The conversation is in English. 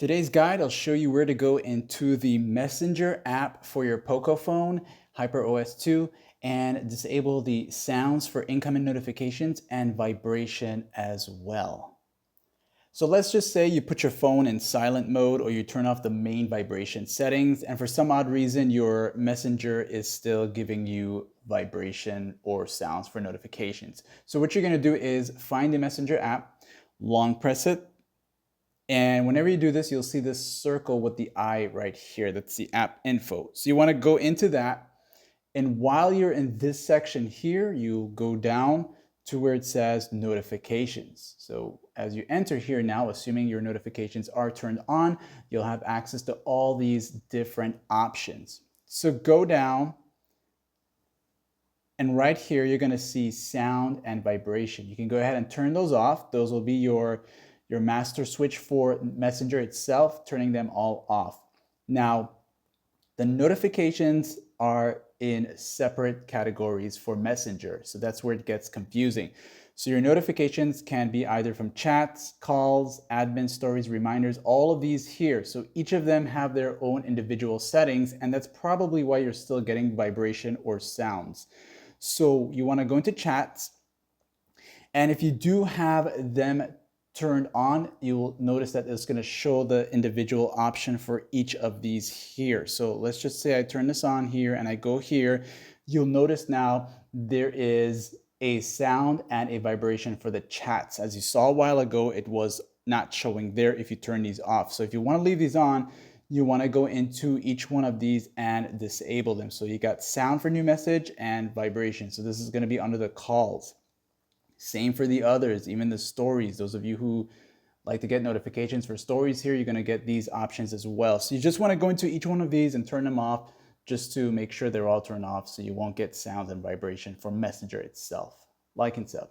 Today's guide, I'll show you where to go into the Messenger app for your Poco phone, HyperOS 2, and disable the sounds for incoming notifications and vibration as well. So let's just say you put your phone in silent mode or you turn off the main vibration settings, and for some odd reason, your Messenger is still giving you vibration or sounds for notifications. So what you're gonna do is find the Messenger app, long press it, and whenever you do this, you'll see this circle with the eye right here. That's the app info. So you want to go into that. And while you're in this section here, you go down to where it says notifications. So as you enter here now, assuming your notifications are turned on, you'll have access to all these different options. So go down, and right here, you're going to see sound and vibration. You can go ahead and turn those off. Those will be your master switch for Messenger itself, turning them all off. Now, the notifications are in separate categories for Messenger. So that's where it gets confusing. So your notifications can be either from chats, calls, admin stories, reminders, all of these here. So each of them have their own individual settings, and that's probably why you're still getting vibration or sounds. So you want to go into chats, and if you do have them turned on, you'll notice that it's going to show the individual option for each of these here. So let's just say I turn this on here and I go here. You'll notice now there is a sound and a vibration for the chats. As you saw a while ago, it was not showing there if you turn these off. So if you want to leave these on, you want to go into each one of these and disable them. So you got sound for new message and vibration. So this is going to be under the calls. Same for the others, even the stories. Those of you who like to get notifications for stories here, you're going to get these options as well. So you just want to go into each one of these and turn them off just to make sure they're all turned off so you won't get sound and vibration from Messenger itself. Like and sub.